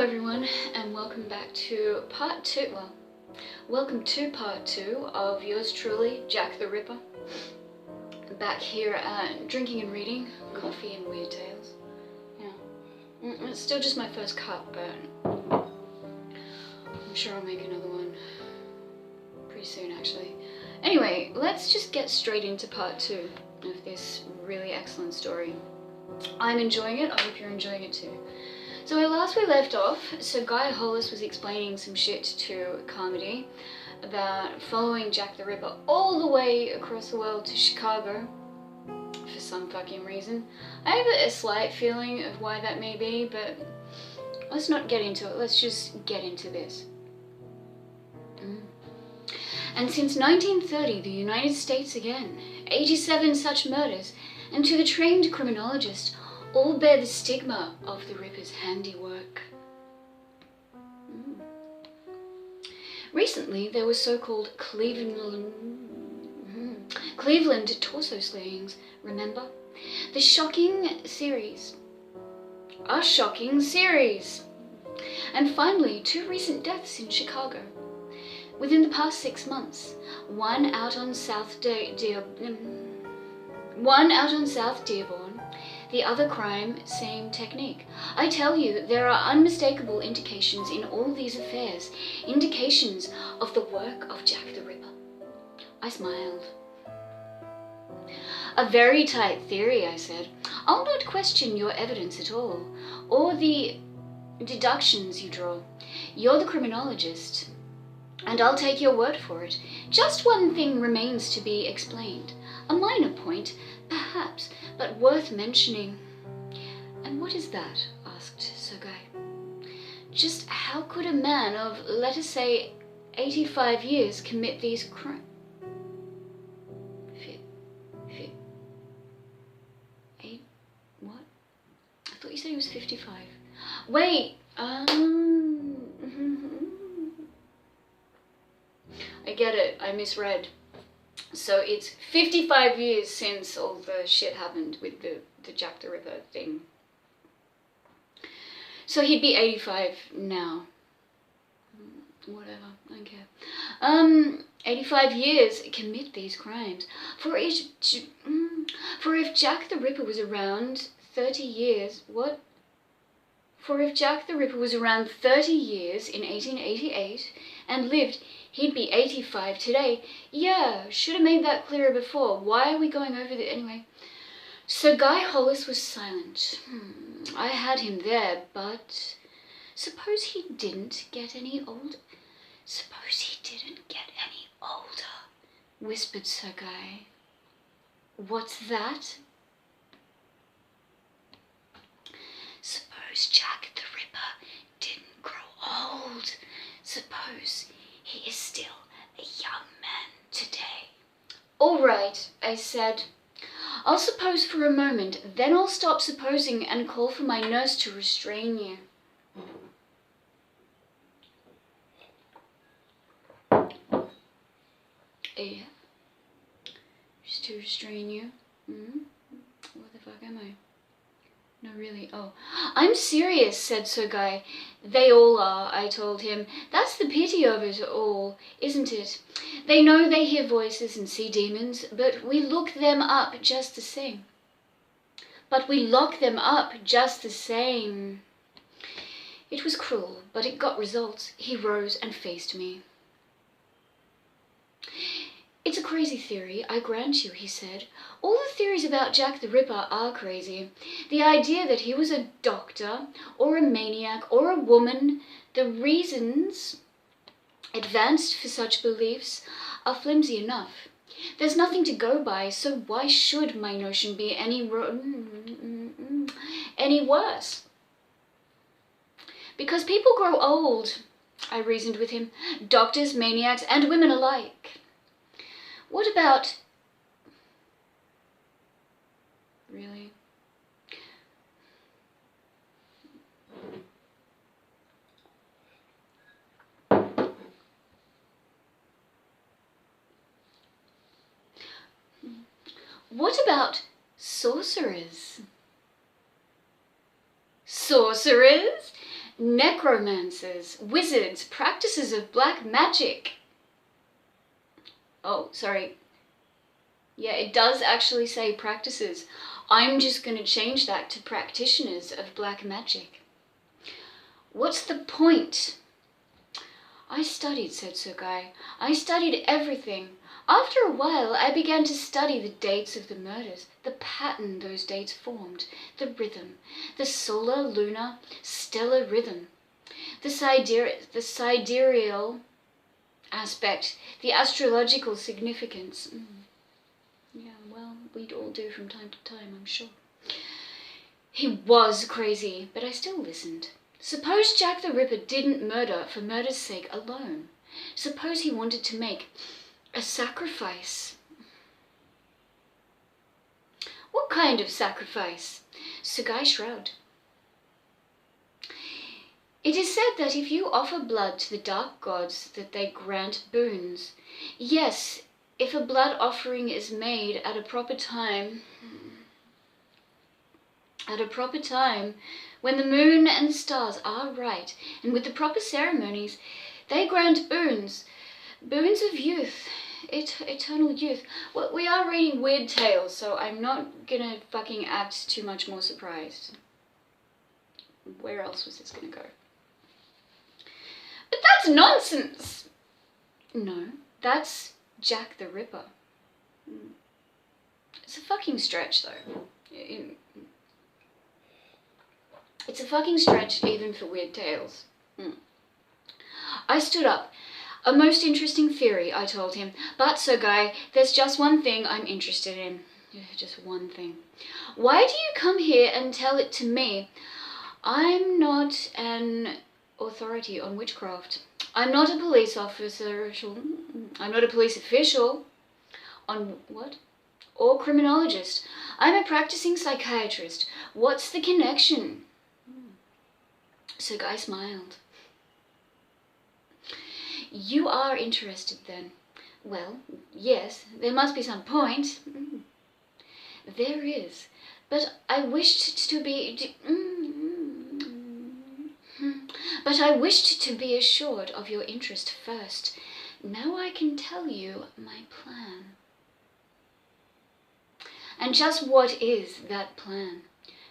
everyone, and welcome back to part 2, welcome to part 2 of yours truly, Jack the Ripper. Back here drinking and reading, coffee and weird tales. Yeah, it's still just my first cup, but I'm sure I'll make another one pretty soon actually. Anyway, let's just get straight into part 2 of this really excellent story. I'm enjoying it, I hope you're enjoying it too. So last we left off, Guy Hollis was explaining some shit to Carmody about following Jack the Ripper all the way across the world to Chicago for some fucking reason. I have a slight feeling of why that may be, but let's not get into it, let's just get into this. And since 1930, the United States again, 87 such murders, and to the trained criminologist, all bear the stigma of the Ripper's handiwork. Recently, there were so-called Cleveland torso slayings, remember? A shocking series. And finally, 2 recent deaths in Chicago. Within the past 6 months, one out on South Dearborn, the other crime, same technique. I tell you, there are unmistakable indications in all these affairs, indications of the work of Jack the Ripper. I smiled. A very tight theory, I said. I'll not question your evidence at all, or the deductions you draw. You're the criminologist, and I'll take your word for it. Just one thing remains to be explained. A minor point, perhaps, but worth mentioning. And what is that? Asked Sir Guy. Just how could a man of, let us say, 85 years commit these crimes? What? I thought you said he was 55. Wait, I get it, I misread. So it's 55 years since all the shit happened with the Jack the Ripper thing. So he'd be 85 now. Whatever, I don't care. 85 years commit these crimes. For if Jack the Ripper was around 30 years, what? For if Jack the Ripper was around 30 years in 1888 and lived, he'd be 85 today. Yeah, should have made that clearer before. Why are we going over that anyway? So Guy Hollis was silent. I had him there, but suppose he didn't get any older? Suppose he didn't get any older, whispered Sir Guy. What's that? Suppose Jack the Ripper didn't grow old. Suppose he is still a young man today. All right, I said. I'll suppose for a moment, then I'll stop supposing and call for my nurse to restrain you. Yeah. Just to restrain you? What the fuck am I? No, really, oh. I'm serious, said Sir Guy. They all are, I told him. That's the pity of it all, isn't it? They know they hear voices and see demons, but we look them up just the same. It was cruel, but it got results. He rose and faced me. It's a crazy theory, I grant you, he said. All the theories about Jack the Ripper are crazy. The idea that he was a doctor, or a maniac, or a woman, the reasons advanced for such beliefs are flimsy enough. There's nothing to go by, so why should my notion be any worse? Because people grow old, I reasoned with him, doctors, maniacs, and women alike. What about... Really? What about sorcerers? Sorcerers? necromancers, wizards, practices of black magic. Oh, sorry. Yeah, it does actually say practices. I'm just going to change that to practitioners of black magic. What's the point? I studied, said Sugai. I studied everything. After a while, I began to study the dates of the murders, the pattern those dates formed, the rhythm, the solar, lunar, stellar rhythm, the sidereal aspect, the astrological significance. Yeah, well, we'd all do from time to time, I'm sure. He was crazy, but I still listened. Suppose Jack the Ripper didn't murder for murder's sake alone. Suppose he wanted to make a sacrifice. What kind of sacrifice? Sugai shrugged. It is said that if you offer blood to the dark gods, that they grant boons. Yes, if a blood offering is made at a proper time, when the moon and stars are right, and with the proper ceremonies, they grant boons of youth, eternal youth. Well, we are reading weird tales, so I'm not gonna fucking act too much more surprised. Where else was this gonna go? But that's nonsense! No, that's Jack the Ripper. It's a fucking stretch, though. It's a fucking stretch even for weird tales. I stood up. A most interesting theory, I told him. But, Sugai, there's just one thing I'm interested in. Just one thing. Why do you come here and tell it to me? I'm not an authority on witchcraft. I'm not a police officer. I'm not a police official. On what? Or criminologist. I'm a practicing psychiatrist. What's the connection? Sugai smiled. You are interested then? Well, yes, there must be some point. There is, but I wished to be... But I wished to be assured of your interest first. Now I can tell you my plan. And just what is that plan?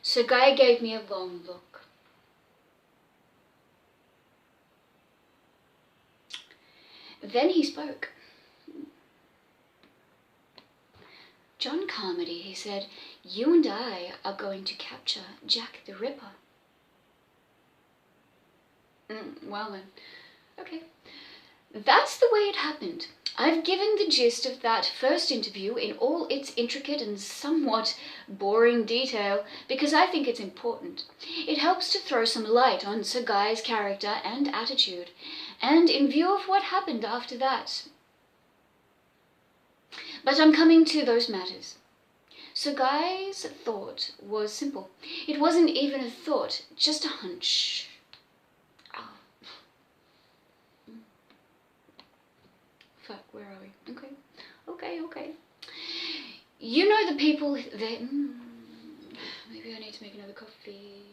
Sugai gave me a long look. Then he spoke. John Carmody, he said, you and I are going to capture Jack the Ripper. Well then, okay. That's the way it happened. I've given the gist of that first interview in all its intricate and somewhat boring detail because I think it's important. It helps to throw some light on Sugai's character and attitude, and in view of what happened after that. But I'm coming to those matters. Sugai's thought was simple. It wasn't even a thought, just a hunch. Fuck, where are we? Okay. You know the people that... maybe I need to make another coffee.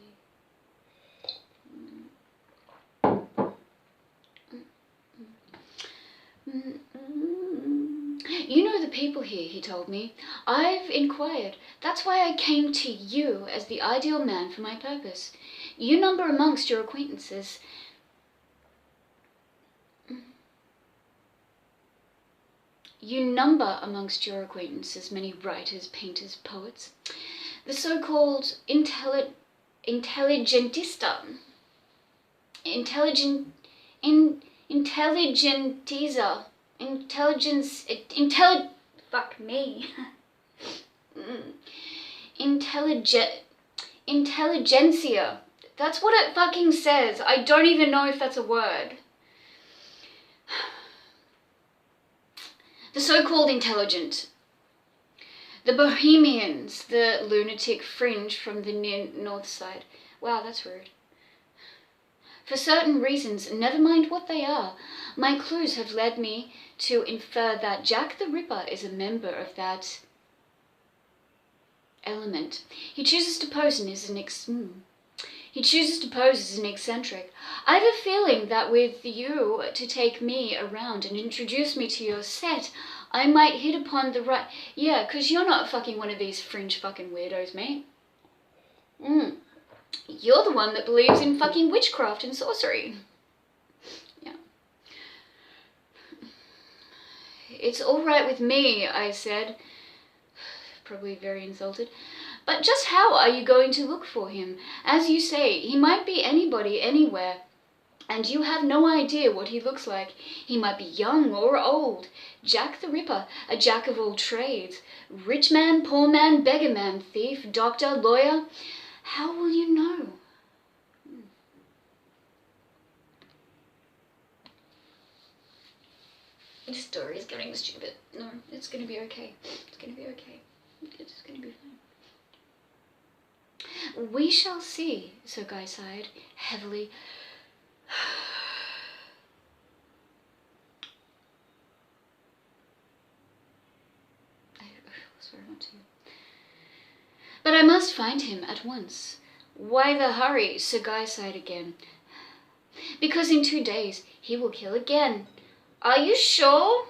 You know the people here, he told me. I've inquired. That's why I came to you as the ideal man for my purpose. You number amongst your acquaintances... You number amongst your acquaintances many writers, painters, poets. The so-called intelligentista. Intelligentiza. Fuck me. Intelligentsia. That's what it fucking says. I don't even know if that's a word. The so-called intelligent. The bohemians, the lunatic fringe from the north side. Wow, that's rude. For certain reasons, never mind what they are, my clues have led me to infer that Jack the Ripper is a member of that element. He chooses to pose in his He chooses to pose as an eccentric. I have a feeling that with you to take me around and introduce me to your set, I might hit upon the right... Yeah, because you're not fucking one of these fringe fucking weirdos, mate. You're the one that believes in fucking witchcraft and sorcery. Yeah. It's all right with me, I said. Probably very insulted. But just how are you going to look for him? As you say, he might be anybody, anywhere. And you have no idea what he looks like. He might be young or old. Jack the Ripper, a jack of all trades. Rich man, poor man, beggar man, thief, doctor, lawyer. How will you know? This story is getting stupid. No, it's going to be okay. It's going to be okay. It's going to be fine. We shall see, Sir Guy sighed heavily. I swear not to. But I must find him at once. Why the hurry? Sir Guy sighed again. Because in 2 days he will kill again. Are you sure?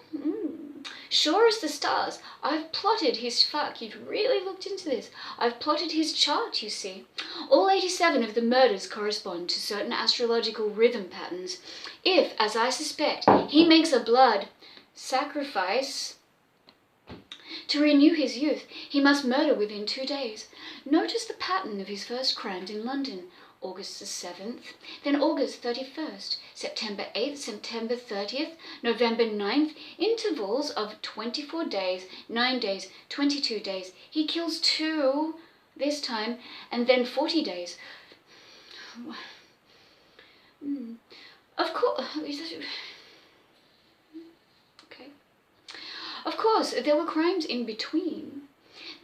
Sure as the stars. I've plotted his... Fuck, you've really looked into this. I've plotted his chart, you see. All 87 of the murders correspond to certain astrological rhythm patterns. If, as I suspect, he makes a blood sacrifice to renew his youth, he must murder within 2 days. Notice the pattern of his first crimes in London. August the 7th, then August 31st, September 8th, September 30th, November 9th, intervals of 24 days, 9 days, 22 days. He kills 2 this time, and then 40 days. Of course, okay. Of course, there were crimes in between.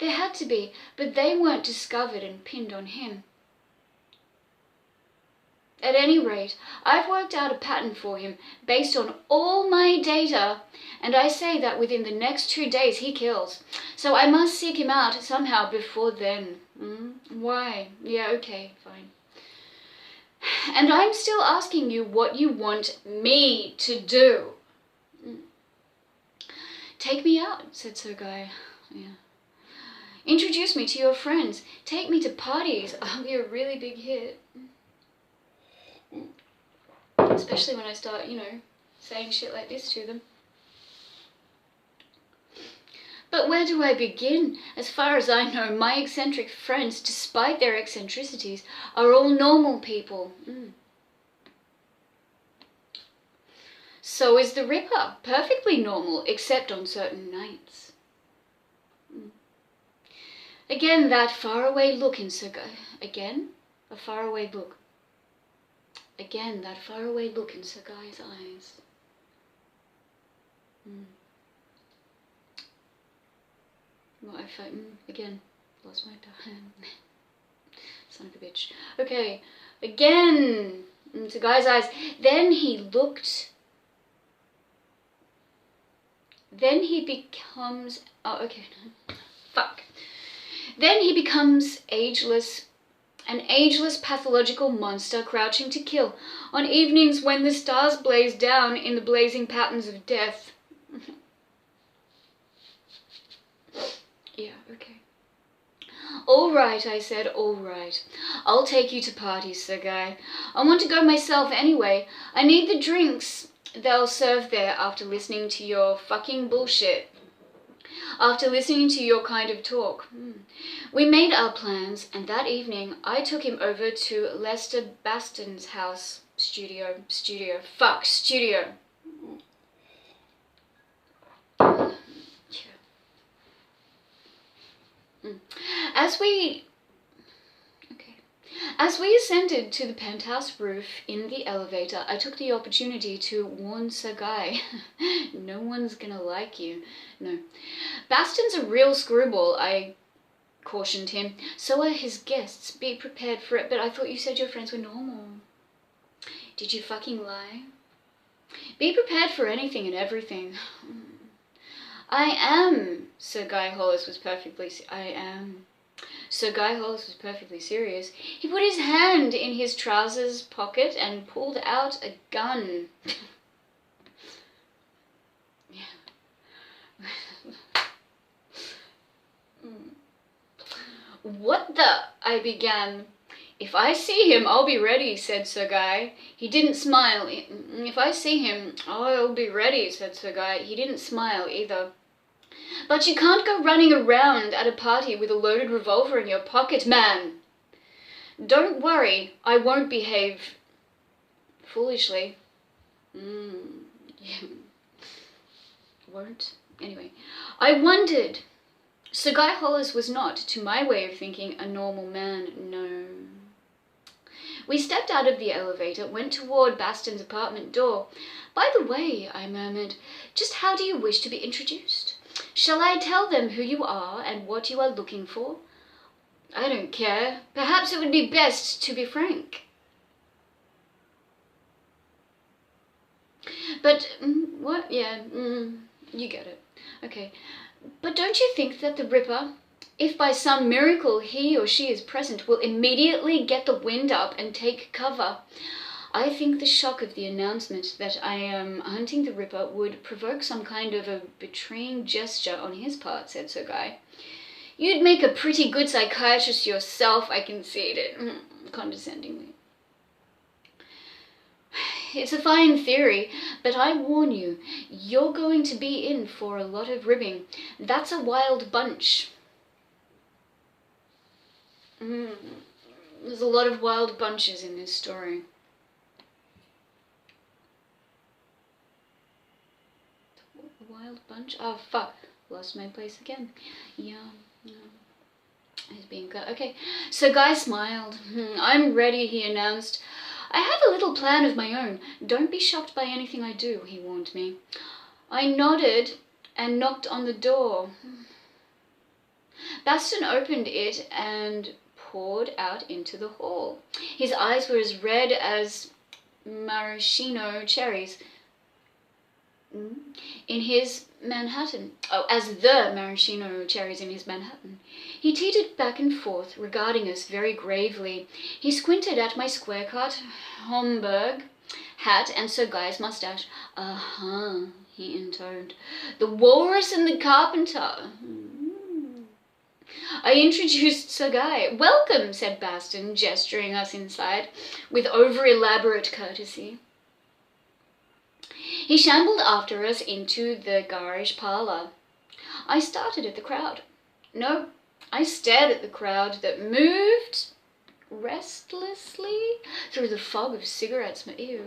There had to be, but they weren't discovered and pinned on him. At any rate, I've worked out a pattern for him based on all my data, and I say that within the next 2 days he kills. So I must seek him out somehow before then. Why? Yeah, okay, fine. And I'm still asking you what you want me to do. Take me out, said Sir Guy. Yeah. Introduce me to your friends. Take me to parties. I'll be a really big hit. Especially when I start, saying shit like this to them. But where do I begin? As far as I know, my eccentric friends, despite their eccentricities, are all normal people. So is the Ripper, perfectly normal, except on certain nights. Again, that faraway look in Sir Guy. Again, a faraway look. Again, that faraway look in Sir Guy's eyes. Well, again, lost my time. Son of a bitch. Okay, again, in Sir Guy's eyes. Then he becomes, fuck. Then he becomes ageless. An ageless pathological monster crouching to kill on evenings when the stars blaze down in the blazing patterns of death. Yeah, okay. All right, I said, all right. I'll take you to parties, Sir Guy. I want to go myself anyway. I need the drinks they'll serve there after listening to your fucking bullshit. After listening to your kind of talk. We made our plans, and that evening I took him over to Lester Baston's house. Studio. As we ascended to the penthouse roof in the elevator, I took the opportunity to warn Sir Guy. No one's gonna like you. No. Baston's a real screwball, I cautioned him. So are his guests. Be prepared for it. But I thought you said your friends were normal. Did you fucking lie? Be prepared for anything and everything. I am. Sir Guy Hollis was perfectly... I am. Sir Guy Hollis was perfectly serious. He put his hand in his trousers pocket and pulled out a gun. What the? I began. If I see him, I'll be ready, said Sir Guy. He didn't smile. If I see him, I'll be ready, said Sir Guy. He didn't smile either. But you can't go running around at a party with a loaded revolver in your pocket, man. Don't worry, I won't behave foolishly. Yeah. Won't? Anyway, I wondered. Sir Guy Hollis was not, to my way of thinking, a normal man, no. We stepped out of the elevator, went toward Baston's apartment door. By the way, I murmured, just how do you wish to be introduced? Shall I tell them who you are and what you are looking for? I don't care. Perhaps it would be best to be frank. But, what? Yeah, you get it. Okay. But don't you think that the Ripper, if by some miracle he or she is present, will immediately get the wind up and take cover? I think the shock of the announcement that I am hunting the Ripper would provoke some kind of a betraying gesture on his part, said Sir Guy. You'd make a pretty good psychiatrist yourself, I conceded, condescendingly. It's a fine theory, but I warn you, you're going to be in for a lot of ribbing. That's a wild bunch. There's a lot of wild bunches in this story. Wild bunch? Oh, fuck. Lost my place again. Yeah. He's being cut. Okay. So Guy smiled. I'm ready, he announced. I have a little plan of my own. Don't be shocked by anything I do, he warned me. I nodded and knocked on the door. Baston opened it and poured out into the hall. His eyes were as red as maraschino cherries. In his Manhattan. Oh, as the maraschino cherries in his Manhattan. He teetered back and forth, regarding us very gravely. He squinted at my square-cut Homburg hat and Sir Guy's mustache. He intoned. The Walrus and the Carpenter. I introduced Sir Guy. Welcome, said Baston, gesturing us inside with over-elaborate courtesy. He shambled after us into the garage parlour. I started at the crowd. No, I stared at the crowd that moved restlessly through the fog of cigarette smoke. Ew.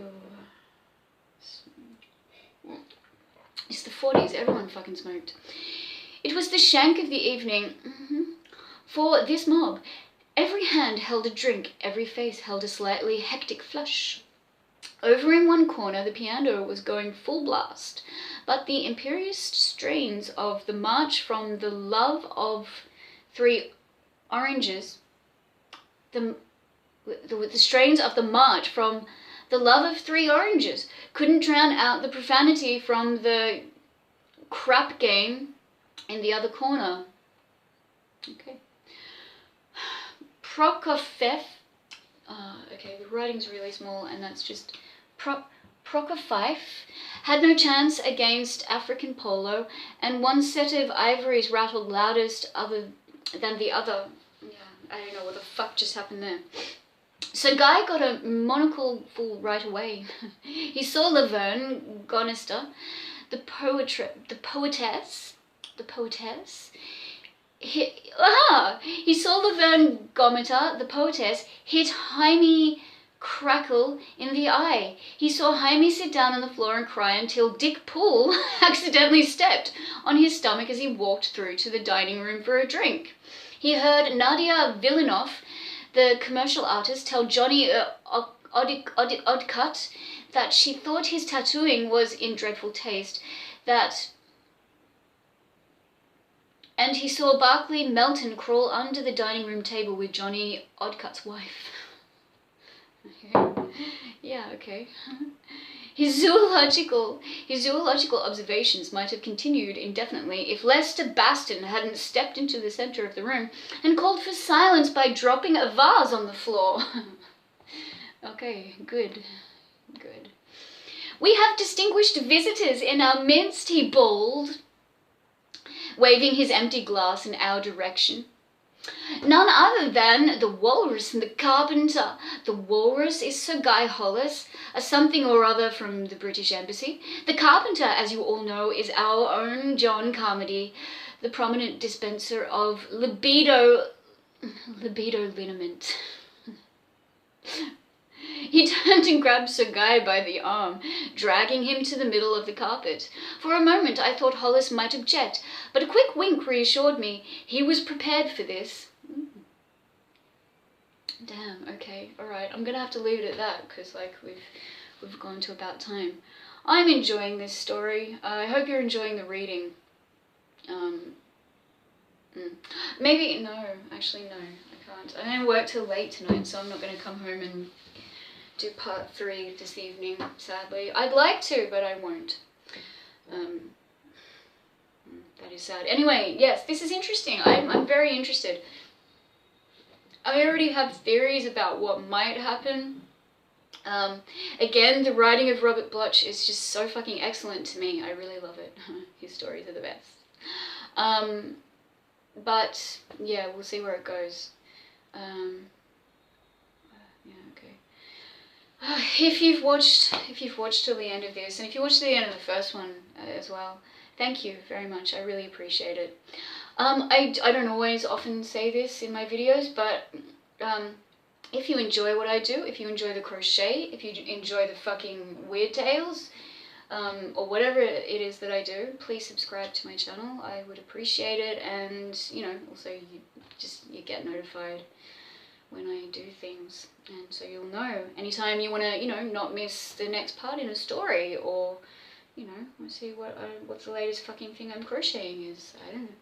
It's the 40s, everyone fucking smoked. It was the shank of the evening. For this mob, every hand held a drink, every face held a slightly hectic flush. Over in one corner, the piano was going full blast, but the imperious strains of the March from the Love of Three Oranges, the strains of the March from the Love of Three Oranges couldn't drown out the profanity from the crap game in the other corner. Okay. Prokofiev. Okay, the writing's really small, and that's just Prokofiev had no chance against African polo, and one set of ivories rattled loudest other than the other. Yeah, I don't know what the fuck just happened there. So Guy got a monocle full right away. He saw Laverne Gonister, the poetess. He saw Laverne Gomita, the poetess, hit Jaime Crackle in the eye. He saw Jaime sit down on the floor and cry until Dick Poole accidentally stepped on his stomach as he walked through to the dining room for a drink. He heard Nadia Villanov, the commercial artist, tell Johnny Oddcut that she thought his tattooing was in dreadful taste, and he saw Barclay Melton crawl under the dining room table with Johnny Oddcut's wife. Okay. Yeah, okay. His zoological observations might have continued indefinitely if Lester Baston hadn't stepped into the center of the room and called for silence by dropping a vase on the floor. Okay, good. Good. We have distinguished visitors in our midst, he bawled, waving his empty glass in our direction. None other than the walrus and the carpenter. The walrus is Sir Guy Hollis, a something or other from the British Embassy. The carpenter, as you all know, is our own John Carmody, the prominent dispenser of libido liniment. He turned and grabbed Sir Guy by the arm, dragging him to the middle of the carpet. For a moment I thought Hollis might object, but a quick wink reassured me. He was prepared for this. Damn, okay, alright, I'm gonna have to leave it at that, because, like, we've gone to about time. I'm enjoying this story. I hope you're enjoying the reading. Maybe, no, actually, no, I can't. I'm gonna work till late tonight, so I'm not gonna come home and do part 3 this evening, sadly. I'd like to, but I won't. That is sad. Anyway, yes, this is interesting. I'm very interested. I already have theories about what might happen. Again, the writing of Robert Bloch is just so fucking excellent to me. I really love it. His stories are the best. But yeah, we'll see where it goes. Yeah, okay. If you've watched till the end of this, and if you watched to the end of the first one as well, thank you very much. I really appreciate it. I don't always often say this in my videos, but if you enjoy what I do, if you enjoy the crochet, if you enjoy the fucking weird tales, or whatever it is that I do, please subscribe to my channel. I would appreciate it, and you know, also you get notified when I do things, and so you'll know anytime you want to, you know, not miss the next part in a story, or you know, want to see what's the latest fucking thing I'm crocheting is. I don't know.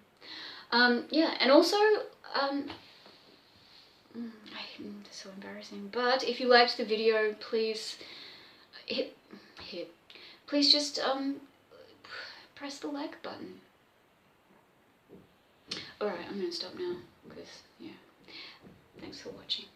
Yeah, and also that's so embarrassing, but if you liked the video, please please just press the like button. Alright, I'm gonna stop now, because yeah, thanks for watching.